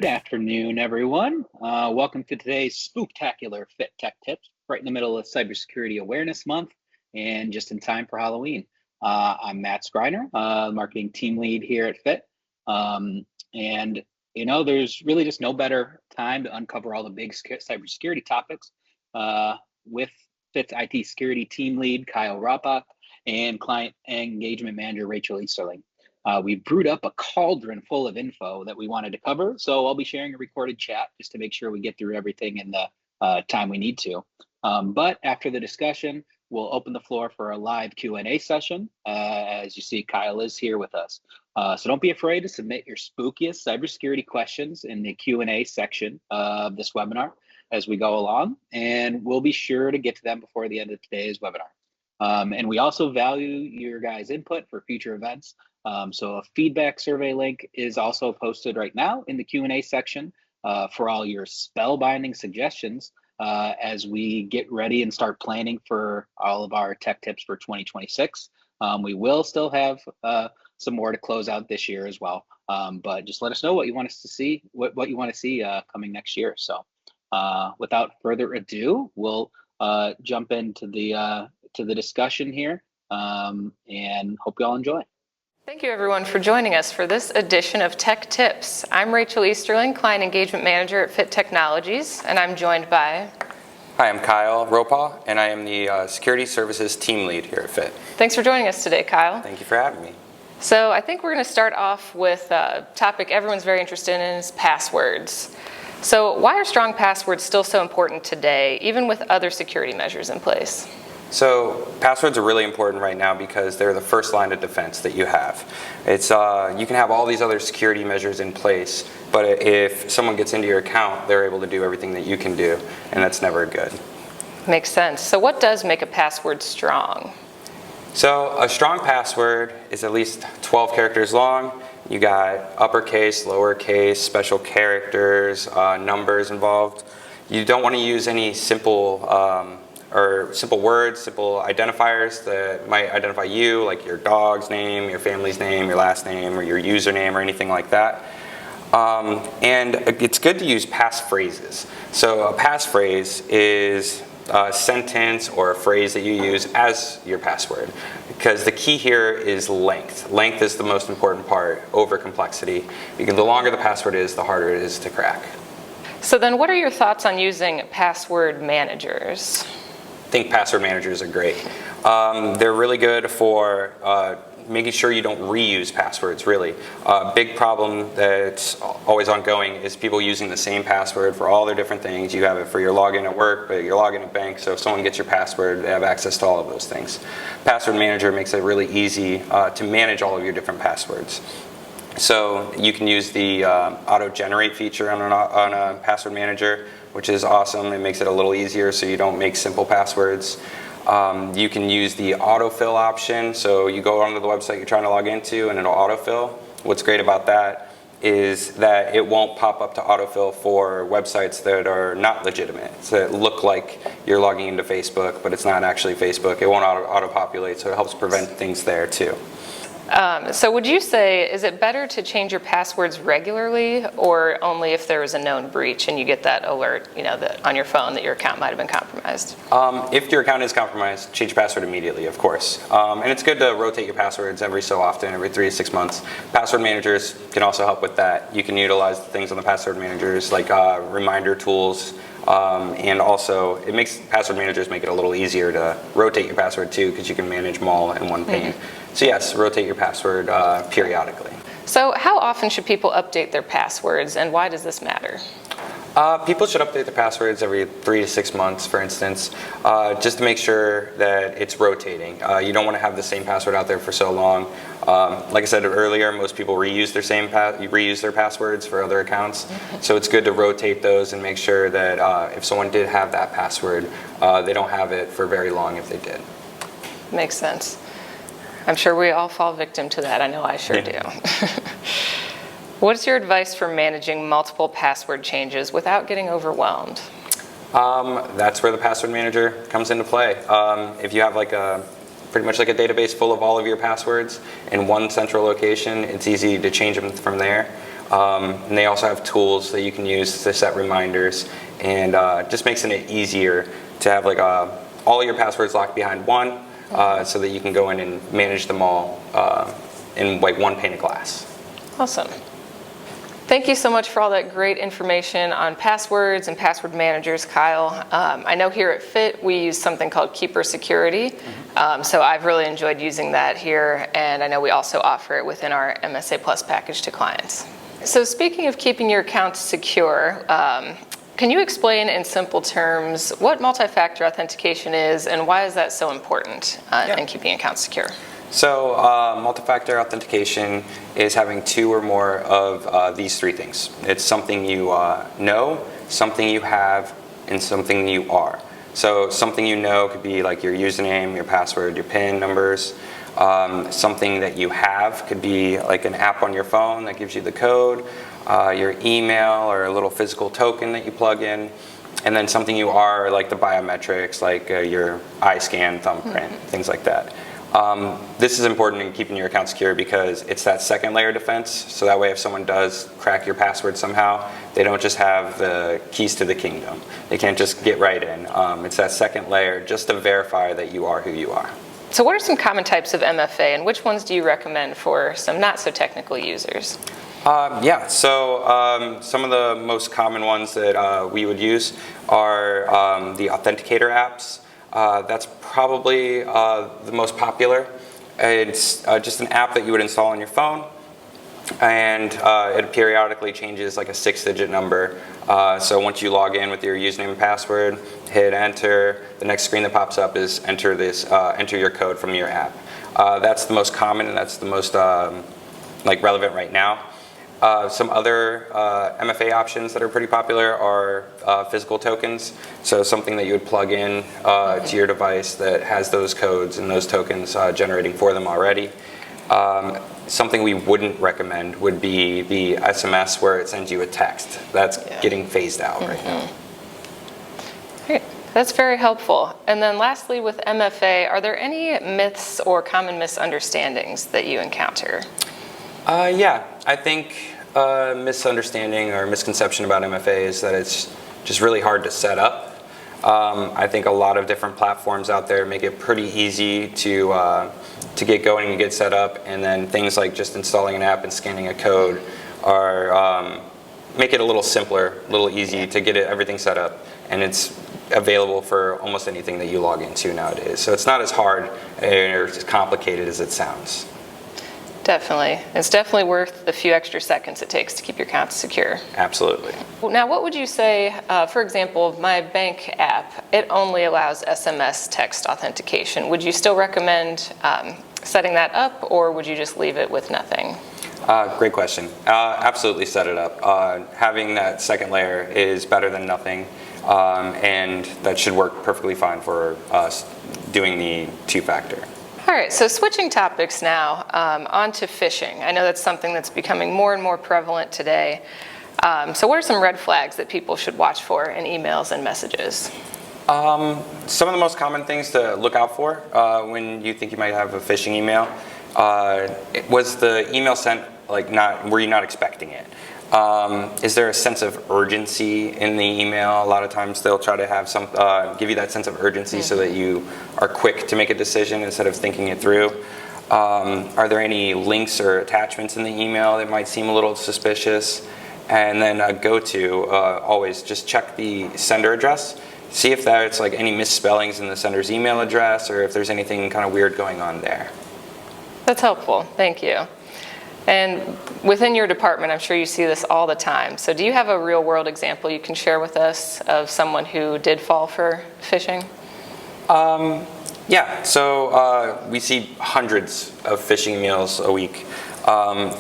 Good afternoon, everyone. Welcome to today's spooktacular Fit Tech Tips, right in the middle of Cybersecurity Awareness Month and just in time for Halloween. I'm Matt Skriner, marketing team lead here at Fit. And there's really just no better time to uncover all the big cybersecurity topics with Fit's IT security team lead, Kyle Rappa, and client engagement manager, Rachel Easterling. We brewed up a cauldron full of info that we wanted to cover, so I'll be sharing a recorded chat just to make sure we get through everything in the time we need to. But after the discussion, we'll open the floor for a live Q&A session. As you see, Kyle is here with us. So don't be afraid to submit your spookiest cybersecurity questions in the Q&A section of this webinar as we go along, and we'll be sure to get to them before the end of today's webinar. And we also value your guys' input for future events. So a feedback survey link is also posted right now in the Q&A section for all your spellbinding suggestions as we get ready and start planning for all of our tech tips for 2026. We will still have some more to close out this year as well, but just let us know what you want us to see, what you want to see coming next year. So without further ado, we'll jump into the discussion here and hope you all enjoy. Thank you everyone for joining us for this edition of Tech Tips. I'm Rachel Easterling, Client Engagement Manager at Fit Technologies, and I'm joined by... Hi, I'm Kyle Rappa, and I am the Security Services Team Lead here at Fit. Thanks for joining us today, Kyle. Thank you for having me. So I think we're going to start off with a topic everyone's very interested in is passwords. So why are strong passwords still so important today, even with other security measures in place? So passwords are really important right now because they're the first line of defense that you have. It's you can have all these other security measures in place, but if someone gets into your account, they're able to do everything that you can do, and that's never good. Makes sense. So what does make a password strong? So a strong password is at least 12 characters long. You got uppercase, lowercase, special characters, numbers involved. You don't want to use any simple words, simple identifiers that might identify you, like your dog's name, your family's name, your last name, or your username, or anything like that. And it's good to use passphrases. So a passphrase is a sentence or a phrase that you use as your password, because the key here is length. Length is the most important part over complexity, because the longer the password is, the harder it is to crack. So then what are your thoughts on using password managers? I think password managers are great. They're really good for making sure you don't reuse passwords, really. A big problem that's always ongoing is people using the same password for all their different things. You have it for your login at work, but your login at bank, so if someone gets your password, they have access to all of those things. Password manager makes it really easy to manage all of your different passwords. So you can use the auto-generate feature on a password manager, which is awesome. It makes it a little easier so you don't make simple passwords. You can use the autofill option. So you go onto the website you're trying to log into and it'll autofill. What's great about that is that it won't pop up to autofill for websites that are not legitimate. So it look like you're logging into Facebook, but it's not actually Facebook. It won't auto-populate, so it helps prevent things there too. So would you say, is it better to change your passwords regularly or only if there is a known breach and you get that alert, that on your phone that your account might have been compromised? If your account is compromised, change your password immediately, of course. And it's good to rotate your passwords every so often, every 3 to 6 months. Password managers can also help with that. You can utilize the things on the password managers like reminder tools. And also, password managers make it a little easier to rotate your password too, because you can manage them all in one pane. So yes, rotate your password periodically. So how often should people update their passwords, and why does this matter? People should update their passwords every 3 to 6 months, for instance, just to make sure that it's rotating. You don't want to have the same password out there for so long. Like I said earlier, most people reuse their passwords for other accounts. So it's good to rotate those and make sure that if someone did have that password, they don't have it for very long if they did. Makes sense. I'm sure we all fall victim to that. I know I sure do. What's your advice for managing multiple password changes without getting overwhelmed? That's where the password manager comes into play. If you have pretty much like a database full of all of your passwords in one central location, it's easy to change them from there. And they also have tools that you can use to set reminders, and just makes it easier to have like all your passwords locked behind one, so that you can go in and manage them all in like one pane of glass. Awesome. Thank you so much for all that great information on passwords and password managers, Kyle. I know here at FIT we use something called Cybersecurity, so I've really enjoyed using that here, and I know we also offer it within our MSA Plus package to clients. So speaking of keeping your accounts secure, can you explain in simple terms what multi-factor authentication is and why is that so important in keeping accounts secure? So multi-factor authentication is having two or more of these three things. It's something you know, something you have, and something you are. So something you know could be like your username, your password, your PIN numbers. Something that you have could be like an app on your phone that gives you the code, your email, or a little physical token that you plug in. And then something you are, like the biometrics, like your eye scan, thumbprint, things like that. This is important in keeping your account secure because it's that second layer defense. So that way if someone does crack your password somehow, they don't just have the keys to the kingdom. They can't just get right in. It's that second layer just to verify that you are who you are. So what are some common types of MFA and which ones do you recommend for some not so technical users? So some of the most common ones that we would use are the authenticator apps. That's probably the most popular. It's just an app that you would install on your phone, and it periodically changes like a 6-digit number. So once you log in with your username and password, hit enter, the next screen that pops up is enter your code from your app. That's the most common, and that's the most like relevant right now. Some other MFA options that are pretty popular are physical tokens. So something that you would plug in to your device that has those codes and those tokens generating for them already. Something we wouldn't recommend would be the SMS where it sends you a text. That's getting phased out right now. Great. That's very helpful. And then lastly, with MFA, are there any myths or common misunderstandings that you encounter? I think misunderstanding or misconception about MFA is that it's just really hard to set up. I think a lot of different platforms out there make it pretty easy to get going and get set up, and then things like just installing an app and scanning a code are make it a little simpler, a little easy to get everything set up, and it's available for almost anything that you log into nowadays. So it's not as hard or as complicated as it sounds. Definitely. It's definitely worth the few extra seconds it takes to keep your accounts secure. Absolutely. Now, what would you say, for example, my bank app, it only allows SMS text authentication. Would you still recommend setting that up, or would you just leave it with nothing? Great question. Absolutely set it up. Having that second layer is better than nothing, and that should work perfectly fine for us doing the two-factor. All right, so switching topics now, on to phishing. I know that's something that's becoming more and more prevalent today. So what are some red flags that people should watch for in emails and messages? Some of the most common things to look out for when you think you might have a phishing email, was the email sent were you not expecting it? Is there a sense of urgency in the email? A lot of times they'll try to have give you that sense of urgency so that you are quick to make a decision instead of thinking it through. Are there any links or attachments in the email that might seem a little suspicious? And then always just check the sender address. See if there's like any misspellings in the sender's email address, or if there's anything kind of weird going on there. That's helpful, thank you. And within your department, I'm sure you see this all the time. So do you have a real world example you can share with us of someone who did fall for phishing? So we see hundreds of phishing emails a week.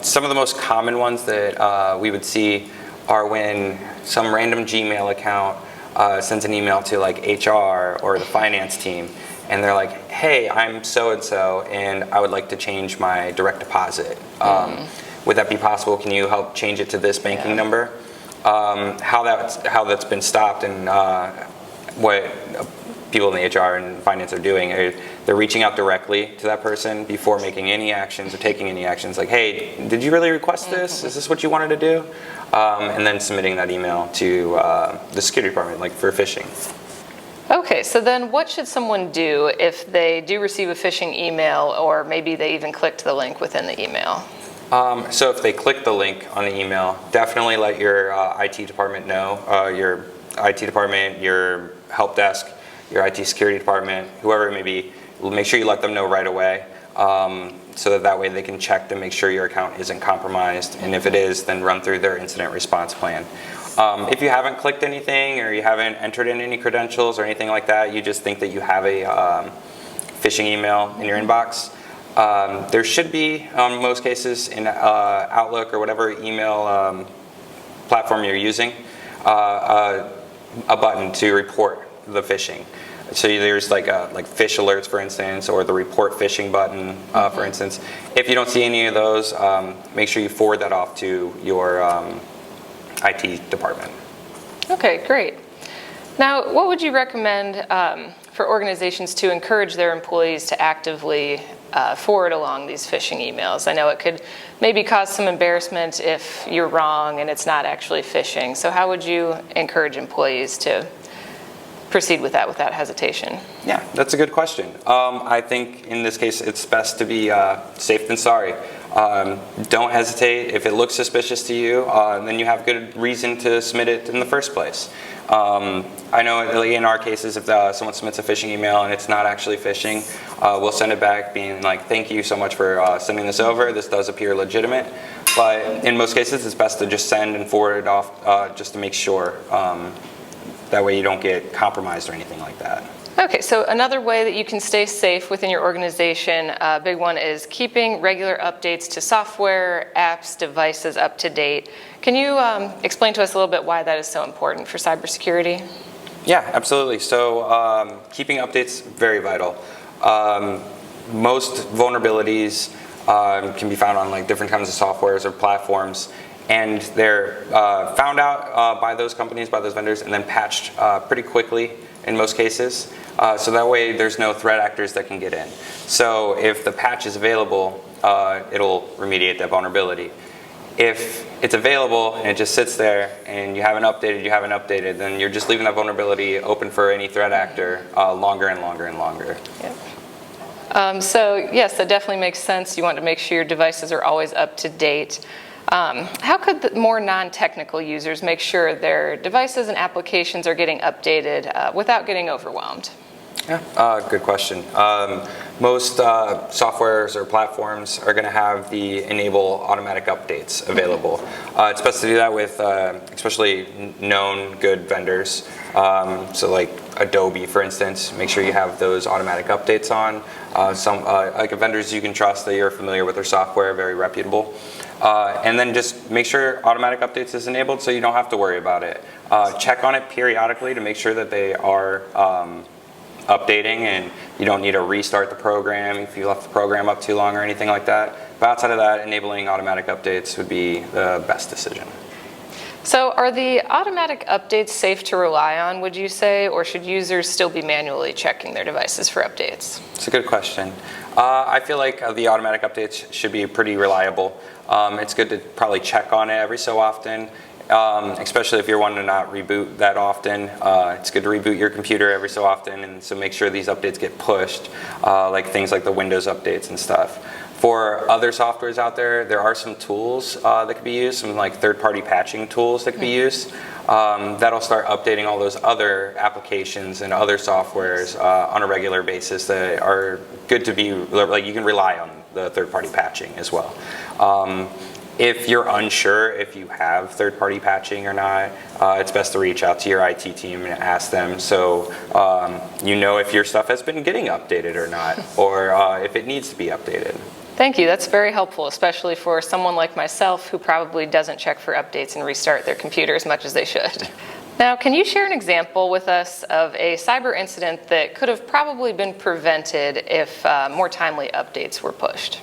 Some of the most common ones that we would see are when some random Gmail account sends an email to like HR or the finance team, and they're like, hey, I'm so-and-so, and I would like to change my direct deposit. Would that be possible? Can you help change it to this banking number? How that's been stopped and what people in the HR and finance are doing. They're reaching out directly to that person before making any actions or taking any actions. Like, hey, did you really request this? Is this what you wanted to do? And then submitting that email to the security department, like for phishing. Okay, so then what should someone do if they do receive a phishing email, or maybe they even clicked the link within the email? So if they click the link on the email, definitely let your IT department know, your IT department, your help desk, your IT security department, whoever it may be. Make sure you let them know right away, so that way they can check to make sure your account isn't compromised, and if it is, then run through their incident response plan. If you haven't clicked anything, or you haven't entered in any credentials or anything like that, you just think that you have a phishing email in your inbox, there should be, in most cases, in Outlook or whatever email platform you're using, a button to report the phishing. So there's like fish alerts, for instance, or the report phishing button, for instance. If you don't see any of those, make sure you forward that off to your IT department. Okay, great. Now, what would you recommend for organizations to encourage their employees to actively forward along these phishing emails? I know it could maybe cause some embarrassment if you're wrong and it's not actually phishing. So how would you encourage employees to proceed with that without hesitation? Yeah, that's a good question. I think in this case, it's best to be safe than sorry. Don't hesitate. If it looks suspicious to you, then you have good reason to submit it in the first place. I know in our cases, if someone submits a phishing email and it's not actually phishing, we'll send it back being like, thank you so much for sending this over. This does appear legitimate. But in most cases, it's best to just send and forward it off just to make sure. That way you don't get compromised or anything like that. Okay, so another way that you can stay safe within your organization, a big one is keeping regular updates to software, apps, devices up to date. Can you explain to us a little bit why that is so important for cybersecurity? Yeah, absolutely. So keeping updates, very vital. Most vulnerabilities can be found on like different kinds of softwares or platforms, and they're found out by those companies, by those vendors, and then patched pretty quickly in most cases. So that way there's no threat actors that can get in. So if the patch is available, it'll remediate that vulnerability. If it's available and it just sits there and you haven't updated, then you're just leaving that vulnerability open for any threat actor longer and longer and longer. Yep. So yes, that definitely makes sense. You want to make sure your devices are always up to date. How could more non-technical users make sure their devices and applications are getting updated without getting overwhelmed? Yeah, good question. Most softwares or platforms are going to have the enable automatic updates available. It's best to do that with especially known good vendors. So like Adobe, for instance, make sure you have those automatic updates on. Some like vendors you can trust that you're familiar with their software, very reputable. And then just make sure automatic updates is enabled so you don't have to worry about it. Check on it periodically to make sure that they are updating and you don't need to restart the program if you left the program up too long or anything like that. But outside of that, enabling automatic updates would be the best decision. So are the automatic updates safe to rely on, would you say, or should users still be manually checking their devices for updates? It's a good question. I feel like the automatic updates should be pretty reliable. It's good to probably check on it every so often, especially if you're wanting to not reboot that often. It's good to reboot your computer every so often, and so make sure these updates get pushed, like things like the Windows updates and stuff. For other softwares out there, there are some tools that could be used, some like third-party patching tools that could be used. That'll start updating all those other applications and other softwares on a regular basis that are good to be, like you can rely on the third-party patching as well. If you're unsure if you have third-party patching or not, it's best to reach out to your IT team and ask them so you know if your stuff has been getting updated or not, or if it needs to be updated. Thank you. That's very helpful, especially for someone like myself who probably doesn't check for updates and restart their computer as much as they should. Now, can you share an example with us of a cyber incident that could have probably been prevented if more timely updates were pushed?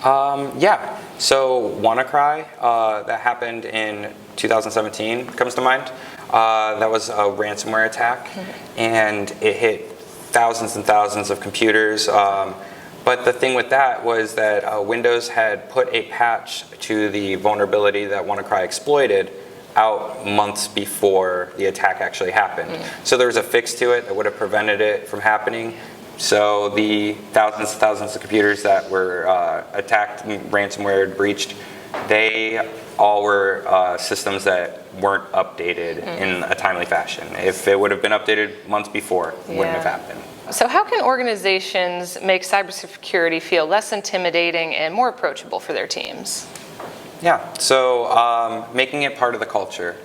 Yeah. So WannaCry that happened in 2017 comes to mind. That was a ransomware attack, and it hit thousands and thousands of computers. But the thing with that was that Windows had put a patch to the vulnerability that WannaCry exploited out months before the attack actually happened. So there was a fix to it that would have prevented it from happening. So the thousands and thousands of computers that were attacked and ransomware breached, they all were systems that weren't updated in a timely fashion. If it would have been updated months before, it wouldn't have happened. So how can organizations make cybersecurity feel less intimidating and more approachable for their teams? Yeah, so making it part of the culture.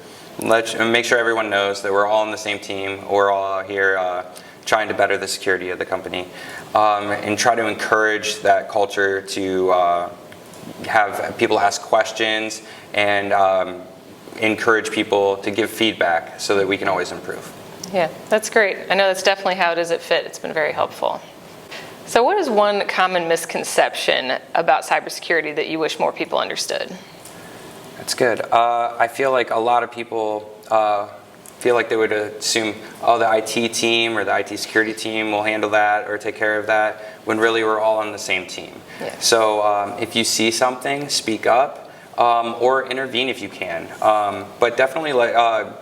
Make sure everyone knows that we're all on the same team. We're all here trying to better the security of the company, and try to encourage that culture to have people ask questions and encourage people to give feedback so that we can always improve. Yeah, that's great. I know that's definitely how it is at FIT. It's been very helpful. So what is one common misconception about cybersecurity that you wish more people understood? That's good. I feel like a lot of people feel like they would assume, oh, the IT team or the IT security team will handle that or take care of that, when really we're all on the same team. Yeah. So if you see something, speak up. Or intervene if you can. But definitely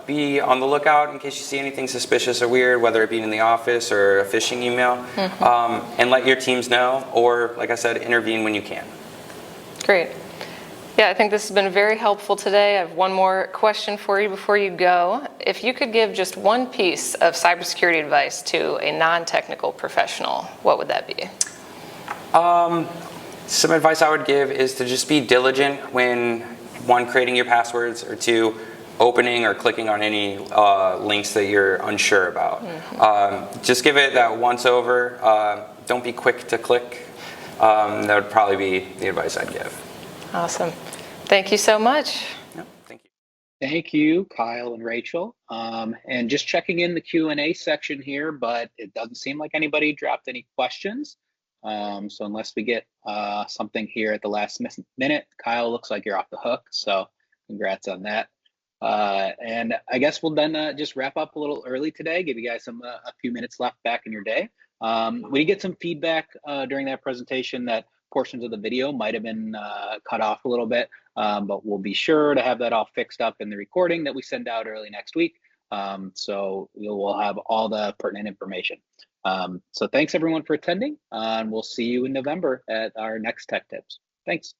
be on the lookout in case you see anything suspicious or weird, whether it be in the office or a phishing email, and let your teams know, or like I said, intervene when you can. Great. Yeah, I think this has been very helpful today. I have one more question for you before you go. If you could give just one piece of cybersecurity advice to a non-technical professional, what would that be? Some advice I would give is to just be diligent when, one, creating your passwords, or two, opening or clicking on any links that you're unsure about. Just give it that once over. Don't be quick to click. That would probably be the advice I'd give. Awesome. Thank you so much. Yep, thank you. Thank you, Kyle and Rachel. And just checking in the Q&A section here, but it doesn't seem like anybody dropped any questions. So unless we get something here at the last minute, Kyle, looks like you're off the hook. So congrats on that. And I guess we'll then just wrap up a little early today, give you guys a few minutes left back in your day. We did get some feedback during that presentation that portions of the video might have been cut off a little bit, but we'll be sure to have that all fixed up in the recording that we send out early next week. So we'll have all the pertinent information. So thanks everyone for attending, and we'll see you in November at our next Tech Tips. Thanks.